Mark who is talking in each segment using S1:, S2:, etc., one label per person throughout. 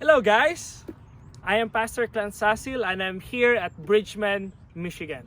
S1: Hello guys! I am Pastor Klenth Sasil and I'm here at Bridgman, Michigan.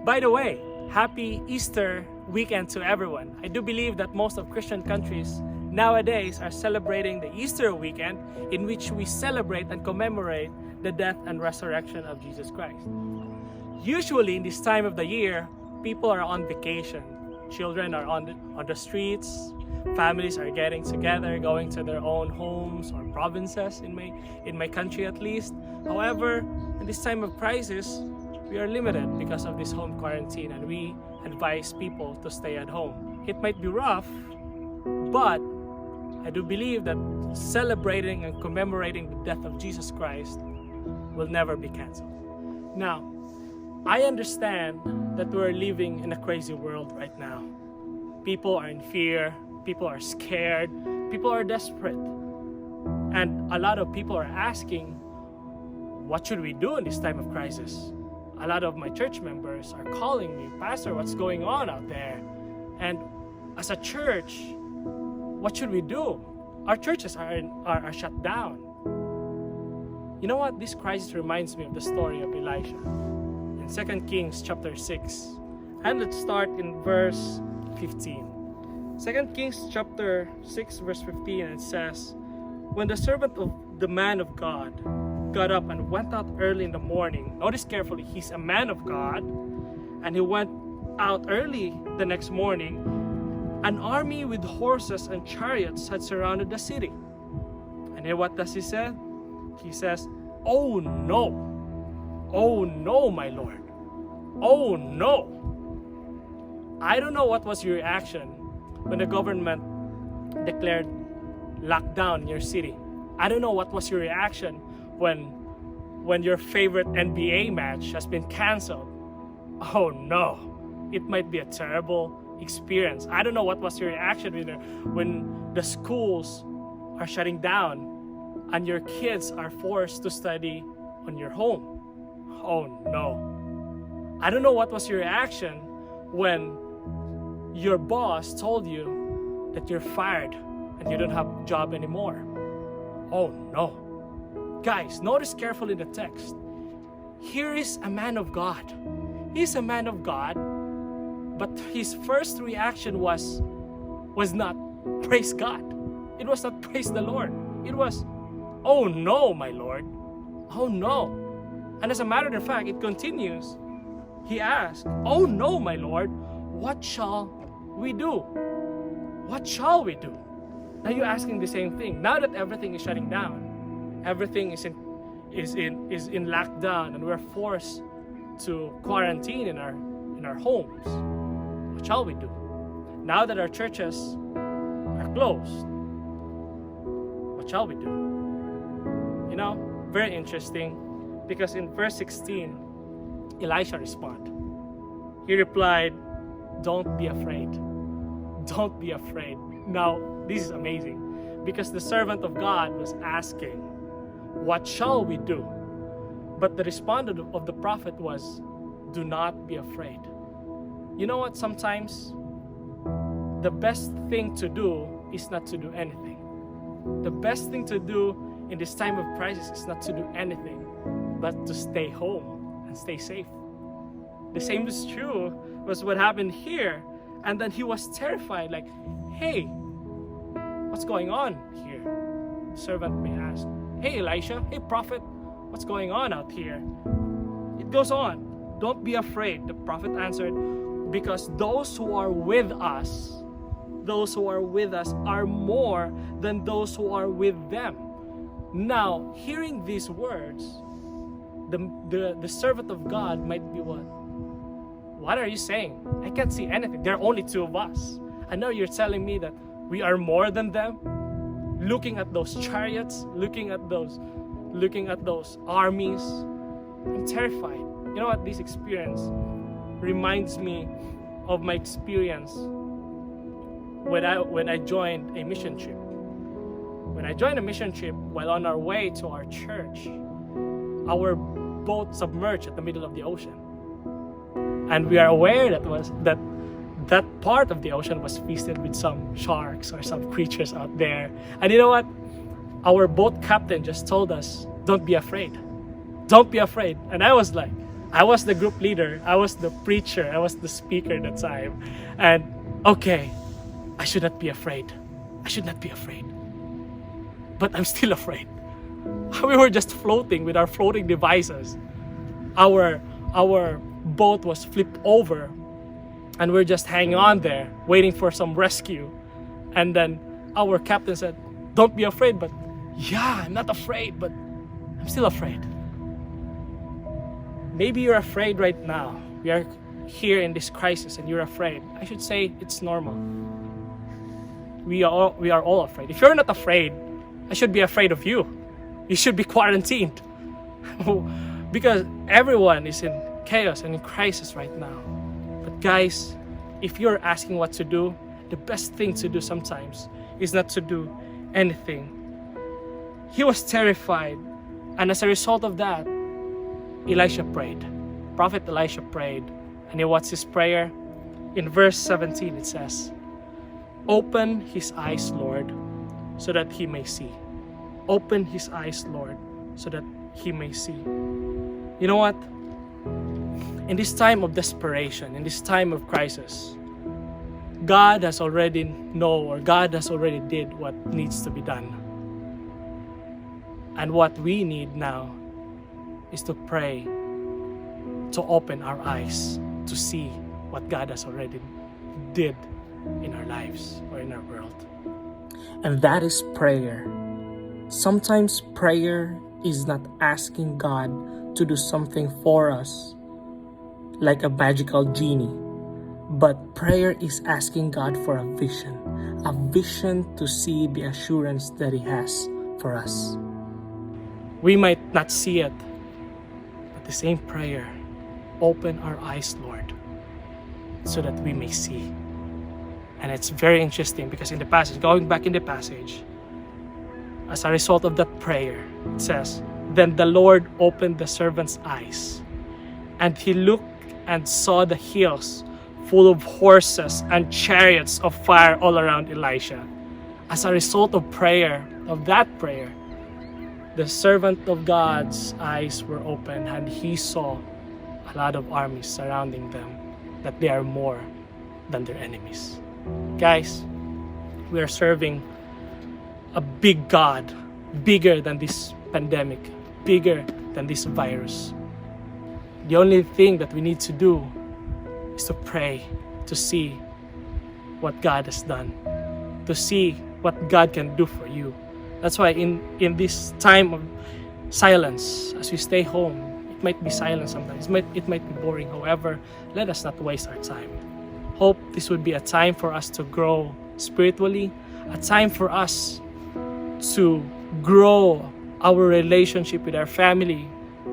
S1: By the way, happy Easter weekend to everyone. I do believe that most of Christian countries nowadays are celebrating the Easter weekend, in which we celebrate and commemorate the death and resurrection of Jesus Christ. Usually in this time of the year, people are on vacation. Children are on the streets. Families are getting together, going to their own homes or provinces, in my country at least. However, in this time of crisis, we are limited because of this home quarantine, and we advise people to stay at home. It might be rough, but I do believe that celebrating and commemorating the death of Jesus Christ will never be canceled. Now, I understand that we're living in a crazy world right now. People are in fear, people are scared, people are desperate. And a lot of people are asking, what should we do in this time of crisis? A lot of my church members are calling me, Pastor, what's going on out there? And as a church, what should we do? Our churches are shut down. You know what? This crisis reminds me of the story of Elisha in 2 Kings chapter 6. And let's start in verse 15. 2 Kings chapter 6 verse 15, it says, when the servant of the man of God got up and went out early in the morning. Notice carefully, he's a man of God, and he went out early the next morning. An army with horses and chariots had surrounded the city. And then what does he say? He says, "Oh no! Oh no, my Lord! Oh no!" I don't know what was your reaction when the government declared lockdown in your city. I don't know what was your reaction when your favorite NBA match has been canceled. Oh no, it might be a terrible experience. I don't know what was your reaction when the schools are shutting down and your kids are forced to study on your home. Oh no. I don't know what was your reaction when your boss told you that you're fired and you don't have a job anymore. Oh no. Guys, notice carefully the text. Here is a man of God. He's a man of God, but his first reaction was not praise God. It was not praise the Lord. It was, oh no, my Lord. Oh no. And as a matter of fact, it continues. He asked, oh no, my Lord, what shall we do? What shall we do? Now you're asking the same thing. Now that everything is shutting down, everything is in lockdown, and we're forced to quarantine in our homes. What shall we do? Now that our churches are closed, what shall we do? You know, very interesting, because in verse 16, Elisha responded. He replied, "Don't be afraid. Don't be afraid." Now, this is amazing, because the servant of God was asking, what shall we do? But the response of the prophet was, do not be afraid. You know what? Sometimes the best thing to do is not to do anything. The best thing to do in this time of crisis is not to do anything, but to stay home and stay safe. The same is true was what happened here. And then he was terrified, like, hey, what's going on here? The servant may ask, hey Elisha, hey prophet, what's going on out here? It goes on, don't be afraid. The prophet answered, because those who are with us are more than those who are with them. Now, hearing these words, the servant of God might be what are you saying? I can't see anything. There are only two of us. I know you're telling me that we are more than them. Looking at those chariots, looking at those armies, I'm terrified. You know what? This experience reminds me of my experience when I joined a mission trip. When I joined a mission trip, while on our way to our church, our boat submerged at the middle of the ocean. And we are aware that part of the ocean was feasted with some sharks or some creatures out there. And you know what? Our boat captain just told us, don't be afraid. Don't be afraid. And I was like, I was the group leader, I was the preacher, I was the speaker that time. And okay, I should not be afraid. I should not be afraid. But I'm still afraid. We were just floating with our floating devices. Our boat was flipped over and we're just hanging on there waiting for some rescue. And then our captain said, don't be afraid. But yeah, I'm not afraid, but I'm still afraid. Maybe you're afraid right now. We are here in this crisis and you're afraid. I should say it's normal. We are all afraid. If you're not afraid, I should be afraid of you. You should be quarantined. Because everyone is in chaos and in crisis right now. But guys, if you're asking what to do, the best thing to do sometimes is not to do anything. He was terrified. And as a result of that, Elisha prayed. Prophet Elisha prayed. And what's his prayer? In verse 17 it says, open his eyes, Lord, so that he may see. Open his eyes, Lord, so that he may see. You know what? In this time of desperation, in this time of crisis, God has already did what needs to be done. And what we need now is to pray, to open our eyes, to see what God has already did in our lives or in our world.
S2: And that is prayer. Sometimes prayer is not asking God to do something for us like a magical genie, but prayer is asking God for a vision to see the assurance that He has for us.
S1: We might not see it, but the same prayer, open our eyes, Lord, so that we may see. And it's very interesting because in the passage, going back in the passage, as a result of that prayer, it says, then the Lord opened the servant's eyes, and he looked and saw the hills full of horses and chariots of fire all around Elisha. As a result of that prayer, the servant of God's eyes were open and he saw a lot of armies surrounding them, that they are more than their enemies. Guys, we are serving a big God, bigger than this pandemic, bigger than this virus. The only thing that we need to do is to pray, to see what God has done, to see what God can do for you. That's why in this time of silence, as we stay home, it might be silent sometimes, it might be boring. However, let us not waste our time. Hope this would be a time for us to grow spiritually, a time for us to grow our relationship with our family,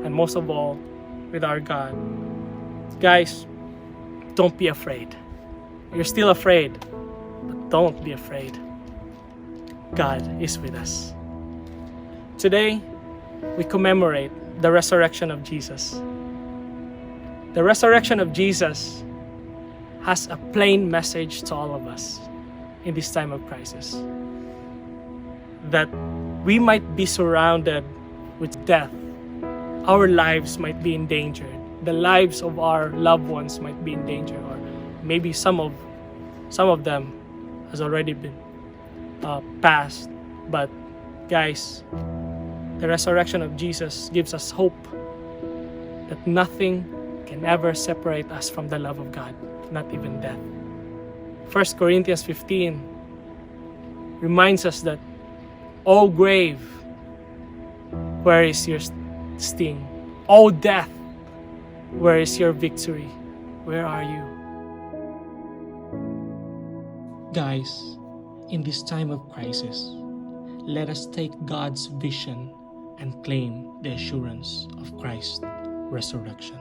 S1: and most of all, with our God. Guys, don't be afraid. You're still afraid, but don't be afraid. God is with us. Today, we commemorate the resurrection of Jesus. The resurrection of Jesus has a plain message to all of us in this time of crisis. That we might be surrounded with death. Our lives might be endangered. The lives of our loved ones might be in danger, or maybe some of them has already been passed. But guys, the resurrection of Jesus gives us hope that nothing can ever separate us from the love of God, not even death. 1 Corinthians 15 reminds us that, O grave, where is your sting? O death, where is your victory? Where are you?
S2: Guys, in this time of crisis, let us take God's vision and claim the assurance of Christ's resurrection.